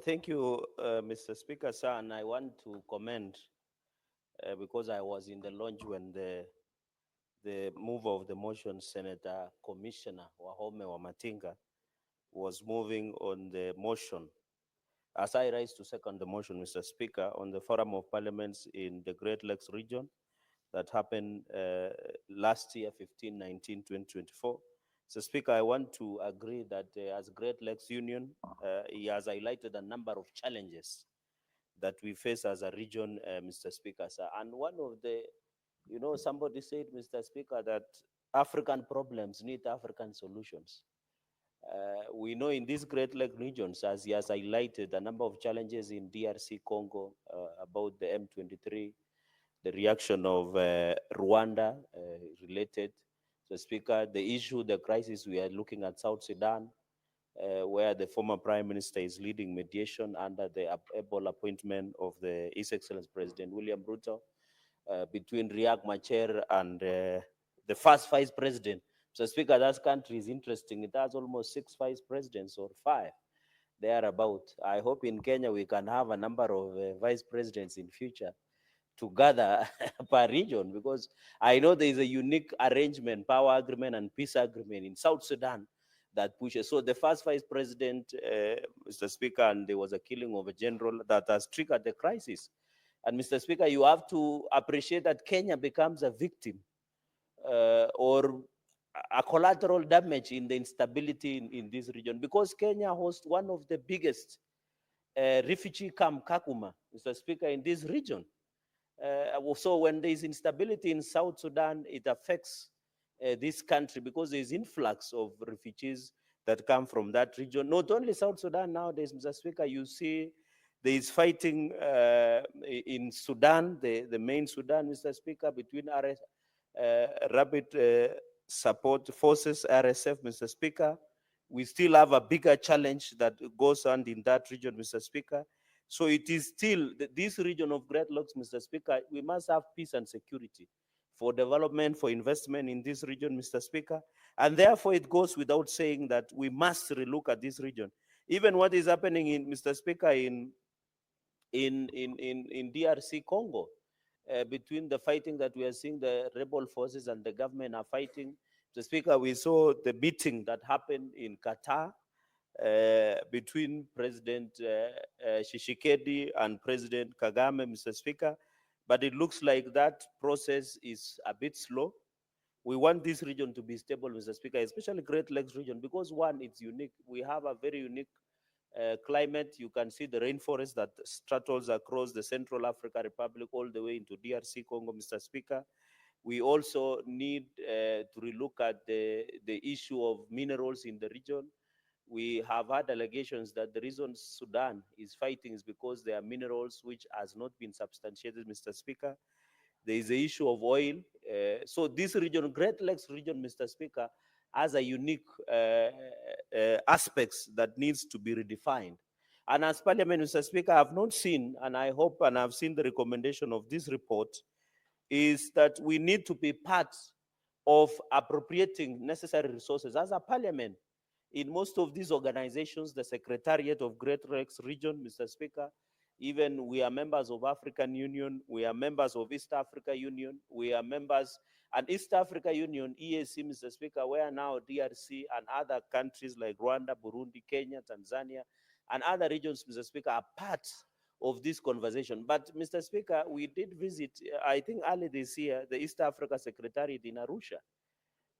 Thank you, Mr. Speaker, sir. And I want to commend because I was in the launch when the mover of the motion, Senator Commissioner Wahome Wamatinga, was moving on the motion. As I rise to second the motion, Mr. Speaker, on the Forum of Parliaments in the Great Lakes region that happened last year, 15, 19, 2024. So, Speaker, I want to agree that as Great Lakes Union, he has highlighted a number of challenges that we face as a region, Mr. Speaker, sir. And one of the, somebody said, Mr. Speaker, that African problems need African solutions. We know in these Great Lake regions, as he has highlighted, a number of challenges in DRC Congo about the M23, the reaction of Rwanda related. So, Speaker, the issue, the crisis we are looking at South Sudan, where the former Prime Minister is leading mediation under the able appointment of the His Excellency President William Ruto between Riek Machar and the first Vice President. So, Speaker, that country is interesting. It has almost 6 vice presidents or 5 thereabout. I hope in Kenya we can have a number of vice presidents in future together per region, because I know there is a unique arrangement, power agreement and peace agreement in South Sudan that pushes. So the first vice president, Mr. Speaker, and there was a killing of a general that has triggered the crisis. And Mr. Speaker, you have to appreciate that Kenya becomes a victim or a collateral damage in the instability in this region, because Kenya hosts one of the biggest refugee camp, Kakuma, Mr. Speaker, in this region. So when there is instability in South Sudan, it affects this country because there is influx of refugees that come from that region. Not only South Sudan nowadays, Mr. Speaker, you see there is fighting in Sudan, the main Sudan, Mr. Speaker, between Rapid Support Forces, RSF, Mr. Speaker. We still have a bigger challenge that goes on in that region, Mr. Speaker. So it is still this region of Great Lakes, Mr. Speaker. We must have peace and security for development, for investment in this region, Mr. Speaker. And therefore, it goes without saying that we must relook at this region. Even what is happening in, Mr. Speaker, in DRC Congo, between the fighting that we are seeing, the rebel forces and the government are fighting. Mr. Speaker, we saw the meeting that happened in Qatar between President Tshisekedi and President Kagame, Mr. Speaker. But it looks like that process is a bit slow. We want this region to be stable, Mr. Speaker, especially Great Lakes region, because one, it's unique. We have a very unique climate. You can see the rainforest that straddles across the Central Africa Republic all the way into DRC Congo, Mr. Speaker. We also need to relook at the issue of minerals in the region. We have had allegations that the reason Sudan is fighting is because there are minerals which has not been substantiated, Mr. Speaker. There is the issue of oil. So this region, Great Lakes region, Mr. Speaker, has a unique aspects that needs to be redefined. And as Parliament, Mr. Speaker, I have not seen, and I hope, and I've seen the recommendation of this report, is that we need to be part of appropriating necessary resources as a parliament. In most of these organizations, the Secretariat of Great Lakes Region, Mr. Speaker, even we are members of African Union, we are members of East Africa Union, we are members, and East Africa Union, EAC, Mr. Speaker, where now DRC and other countries like Rwanda, Burundi, Kenya, Tanzania, and other regions, Mr. Speaker, are part of this conversation. But, Mr. Speaker, we did visit, I think early this year, the East Africa Secretariat in Arusha.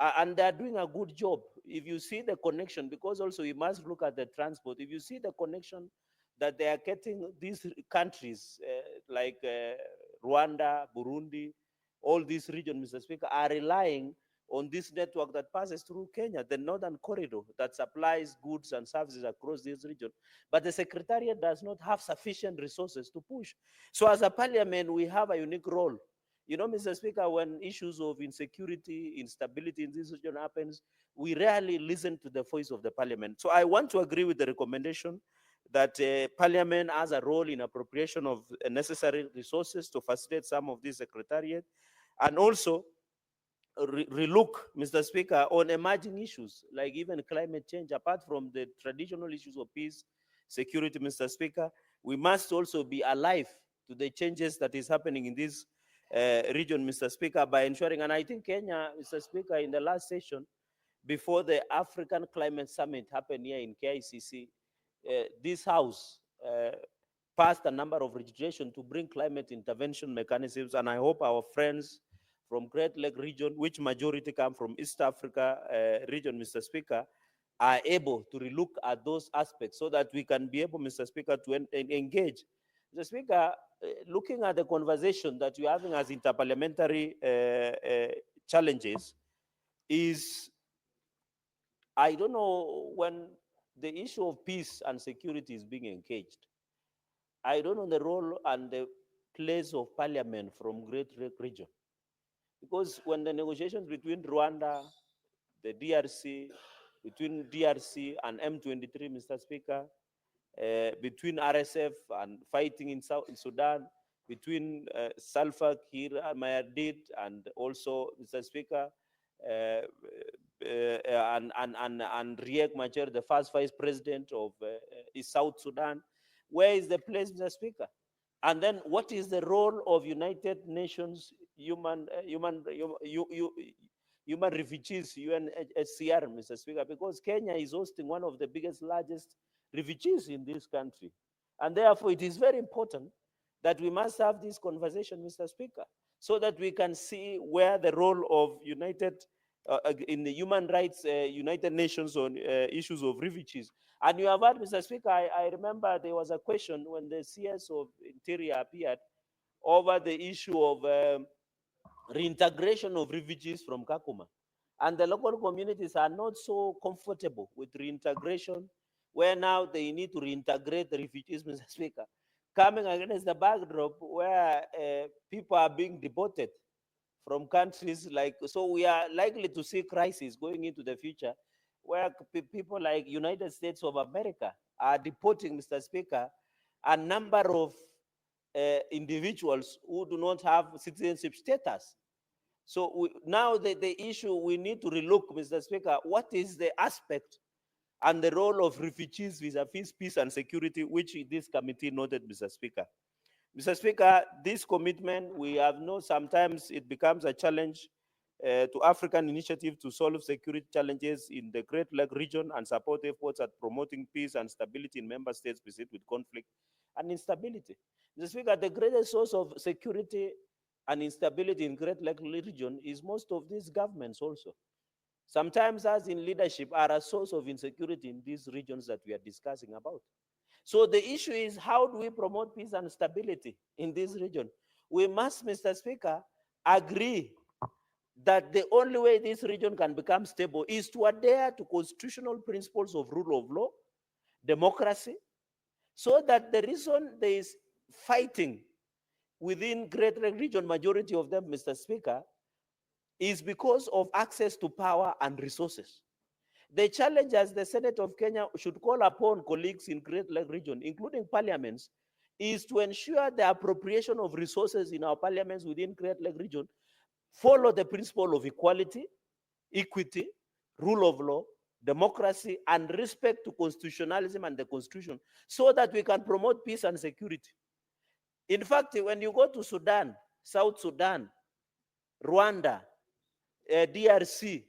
And they're doing a good job. If you see the connection, because also we must look at the transport, if you see the connection that they are getting, these countries like Rwanda, Burundi, all these regions, Mr. Speaker, are relying on this network that passes through Kenya, the northern corridor that supplies goods and services across this region. But the Secretariat does not have sufficient resources to push. So as a parliament, we have a unique role. You know, Mr. Speaker, when issues of insecurity, instability in this region happens, we rarely listen to the voice of the parliament. So I want to agree with the recommendation that parliament has a role in appropriation of necessary resources to facilitate some of this secretariat, and also relook, Mr. Speaker, on emerging issues like even climate change, apart from the traditional issues of peace, security, Mr. Speaker. We must also be alive to the changes that is happening in this region, Mr. Speaker, by ensuring, and I think Kenya, Mr. Speaker, in the last session, before the African Climate Summit happened here in KICC, this House passed a number of legislation to bring climate intervention mechanisms, and I hope our friends from Great Lake region, which majority come from East Africa region, Mr. Speaker, are able to relook at those aspects so that we can be able, Mr. Speaker, to engage. Mr. Speaker, looking at the conversation that we're having as interparliamentary challenges is, I don't know, when the issue of peace and security is being engaged, I don't know the role and the place of parliament from Great Lake region. Because when the negotiations between Rwanda, the DRC, between DRC and M23, Mr. Speaker, between RSF and fighting in South in Sudan, between Salva Kiir Mayardit and also, Mr. Speaker, and Riek Machar, the first vice president of South Sudan. Where is the place, Mr. Speaker? And then what is the role of United Nations human refugees, UNHCR, Mr. Speaker? Because Kenya is hosting one of the biggest, largest refugees in this country. And therefore, it is very important that we must have this conversation, Mr. Speaker, so that we can see where the role of in the human rights, United Nations on issues of refugees. And you have heard, Mr. Speaker, I remember there was a question when the CS of Interior appeared over the issue of reintegration of refugees from Kakuma. And the local communities are not so comfortable with reintegration, where now they need to reintegrate the refugees, Mr. Speaker, coming against the backdrop where people are being deported from countries like, so we are likely to see crisis going into the future where people like United States of America are deporting, Mr. Speaker, a number of individuals who do not have citizenship status. So now the issue we need to relook, Mr. Speaker, what is the aspect and the role of refugees vis-a-vis peace and security, which this committee noted, Mr. Speaker. Mr. Speaker, this commitment, we have known sometimes it becomes a challenge to African initiative to solve security challenges in the Great Lake region and support efforts at promoting peace and stability in member states beset with conflict and instability. Mr. Speaker, the greatest source of security and instability in Great Lake region is most of these governments also. Sometimes us in leadership are a source of insecurity in these regions that we are discussing about. So the issue is, how do we promote peace and stability in this region? We must, Mr. Speaker, agree that the only way this region can become stable is to adhere to constitutional principles of rule of law, democracy, so that the reason there is fighting within Great Lake region, majority of them, Mr. Speaker, is because of access to power and resources. The challenge, as the Senate of Kenya should call upon colleagues in Great Lake region, including parliaments, is to ensure the appropriation of resources in our parliaments within Great Lake region follow the principle of equality, equity, rule of law, democracy, and respect to constitutionalism and the constitution, so that we can promote peace and security. In fact, when you go to Sudan, South Sudan, Rwanda, DRC,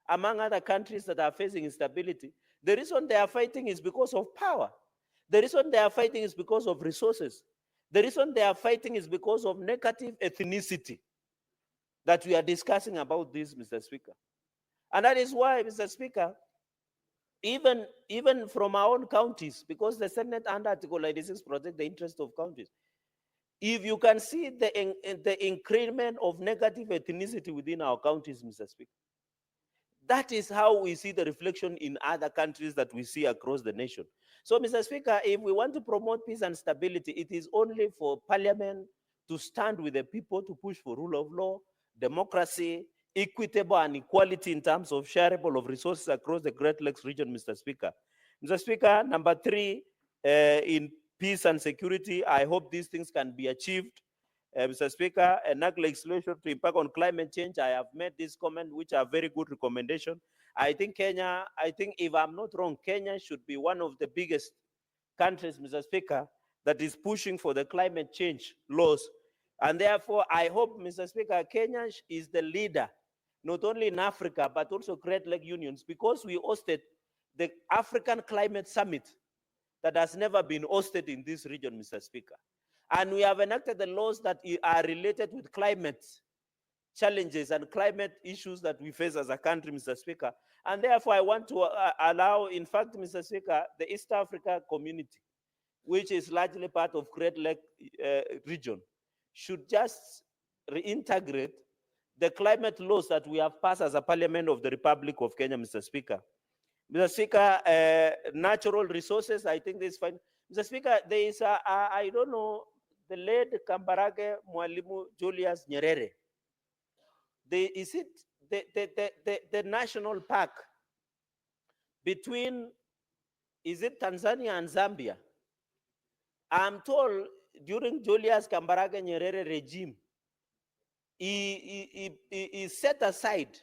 among other countries that are facing instability, the reason they are fighting is because of power. The reason they are fighting is because of resources. The reason they are fighting is because of negative ethnicity that we are discussing about this, Mr. Speaker. And that is why, Mr. Speaker, even from our own counties, because the Senate under Article 96 protect the interest of counties, if you can see the increment of negative ethnicity within our counties, Mr. Speaker, that is how we see the reflection in other countries that we see across the nation. So, Mr. Speaker, if we want to promote peace and stability, it is only for Parliament to stand with the people to push for rule of law, democracy, equitable and equality in terms of shareable of resources across the Great Lakes region, Mr. Speaker. Mr. Speaker, number 3, in peace and security, I hope these things can be achieved. Mr. Speaker, enact legislation to impact on climate change. I have made this comment, which are very good recommendation. I think Kenya, if I'm not wrong, Kenya should be one of the biggest countries, Mr. Speaker, that is pushing for the climate change laws. And therefore, I hope, Mr. Speaker, Kenya is the leader, not only in Africa, but also Great Lake Unions, because we hosted the African Climate Summit that has never been hosted in this region, Mr. Speaker. And we have enacted the laws that are related with climate challenges and climate issues that we face as a country, Mr. Speaker. And therefore, I want to allow, in fact, Mr. Speaker, the East Africa community, which is largely part of Great Lake region, should just reintegrate the climate laws that we have passed as a Parliament of the Republic of Kenya, Mr. Speaker. Mr. Speaker, natural resources, I think this is fine. Mr. Speaker, there is I don't know, the late Kambarage Mwalimu Julius Nyerere. Is it the national park between, is it Tanzania and Zambia? I'm told during Julius Kambarage Nyerere regime, he set aside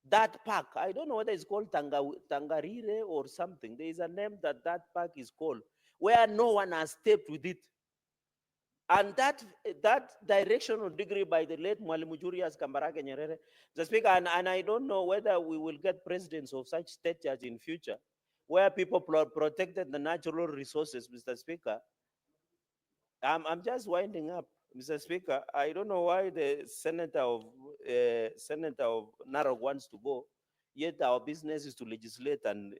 that park. I don't know whether it's called Tangarire or something. There is a name that park is called, where no one has stepped with it. And that directional degree by the late Mwalimu Julius Kambarage Nyerere, the Speaker, and I don't know whether we will get presidents of such statures in future, where people protected the natural resources, Mr. Speaker. I'm just winding up, Mr. Speaker. I don't know why the senator of Narok wants to go, yet our business is to legislate and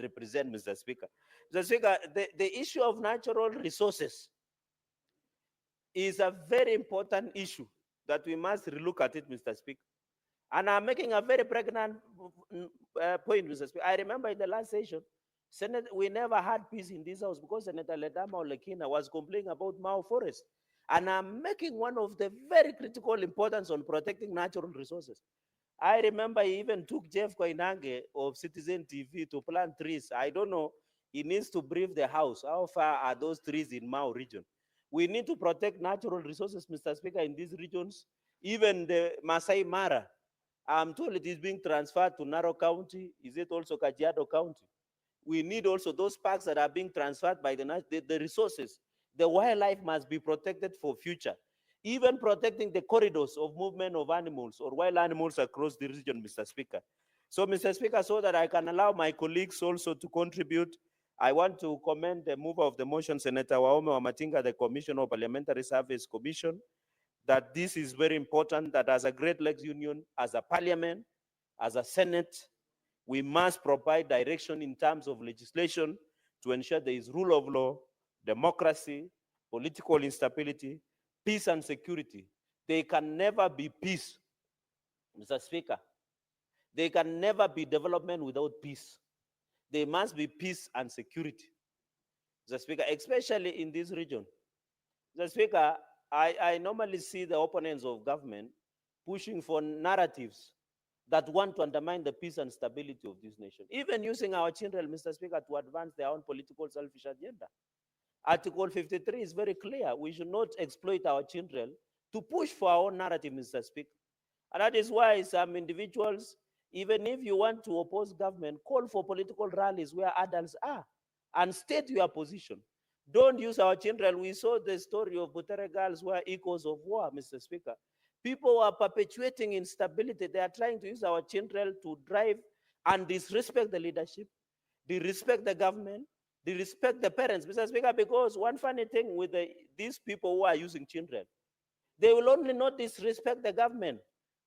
represent, Mr. Speaker. Mr. Speaker, the issue of natural resources is a very important issue that we must relook at it, Mr. Speaker. And I'm making a very pregnant point, Mr. Speaker. I remember in the last session, Senate, we never had peace in this house because Senator Ledama Olekina was complaining about Mao Forest. And I'm making one of the very critical importance on protecting natural resources. I remember he even took Jeff Koinange of Citizen TV to plant trees. I don't know, he needs to brief the house. How far are those trees in Mao region? We need to protect natural resources, Mr. Speaker, in these regions. Even the Masai Mara, I'm told it is being transferred to Narok County. Is it also Kajiado County? We need also those parks that are being transferred by the resources. The wildlife must be protected for future. Even protecting the corridors of movement of animals or wild animals across the region, Mr. Speaker. So, Mr. Speaker, so that I can allow my colleagues also to contribute, I want to commend the mover of the motion, Senator Waume Wamatinga, the Commissioner of Parliamentary Service Commission, that this is very important, that as a Great Lakes Union, as a parliament, as a Senate, we must provide direction in terms of legislation to ensure there is rule of law, democracy, political instability, peace and security. There can never be peace, Mr. Speaker. There can never be development without peace. There must be peace and security, Mr. Speaker, especially in this region. Mr. Speaker, I normally see the opponents of government pushing for narratives that want to undermine the peace and stability of this nation, even using our children, Mr. Speaker, to advance their own political selfish agenda. Article 53 is very clear. We should not exploit our children to push for our own narrative, Mr. Speaker. And that is why some individuals, even if you want to oppose government, call for political rallies where adults are and state your position. Don't use our children. We saw the story of Butere girls were echoes of war, Mr. Speaker. People are perpetuating instability. They are trying to use our children to drive and disrespect the leadership, disrespect the government, disrespect the parents, Mr. Speaker, because one funny thing with these people who are using children, they will only not disrespect the government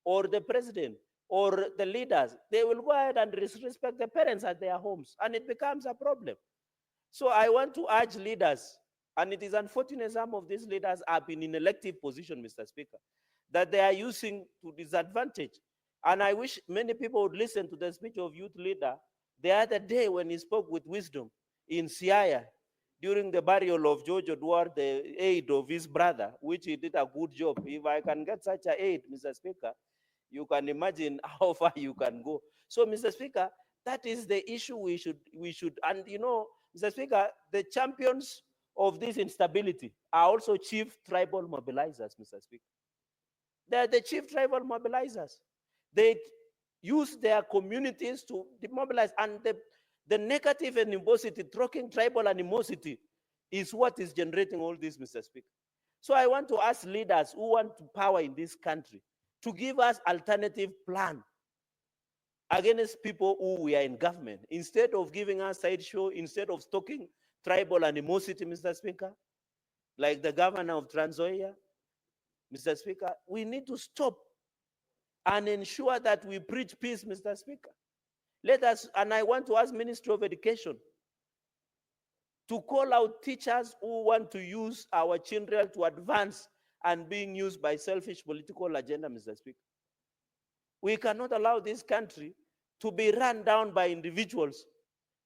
or the president or the leaders. They will go ahead and disrespect the parents at their homes, and it becomes a problem. So I want to urge leaders, and it is unfortunate some of these leaders have been in elective position, Mr. Speaker, that they are using to disadvantage. And I wish many people would listen to the speech of youth leader the other day when he spoke with wisdom in Siaya during the burial of George Odwar, the aide of his brother, which he did a good job. If I can get such an aide, Mr. Speaker, you can imagine how far you can go. So, Mr. Speaker, that is the issue we should, and you know, Mr. Speaker, the champions of this instability are also chief tribal mobilizers, Mr. Speaker. They're the chief tribal mobilizers. They use their communities to demobilize, and The negative animosity, troking tribal animosity, is what is generating all this, Mr. Speaker. So I want to ask leaders who want power in this country to give us alternative plan against people who we are in government. Instead of giving us sideshow, instead of stoking tribal animosity, Mr. Speaker, like the governor of Trans Nzoia, Mr. Speaker, we need to stop and ensure that we preach peace, Mr. Speaker. Let us, and I want to ask Ministry of Education to call out teachers who want to use our children to advance and being used by selfish political agenda, Mr. Speaker. We cannot allow this country to be run down by individuals,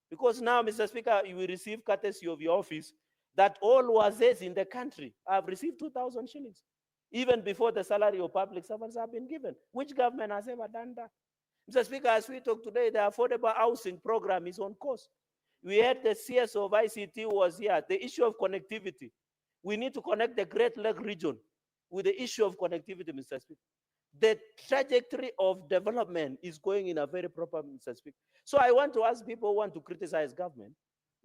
because now, Mr. Speaker, you will receive courtesy of your office that all wazes in the country have received 2,000 shillings, even before the salary of public servants have been given. Which government has ever done that? Mr. Speaker, as we talk today, the affordable housing program is on course. We had the CS of ICT was here, the issue of connectivity. We need to connect the Great Lake region with the issue of connectivity, Mr. Speaker. The trajectory of development is going in a very proper, Mr. Speaker. So I want to ask people who want to criticize government,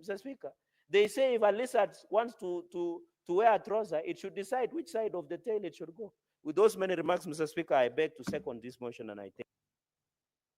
Mr. Speaker. They say if a lizard wants to wear a trouser, it should decide which side of the tail it should go. With those many remarks, Mr. Speaker, I beg to second this motion, and I thank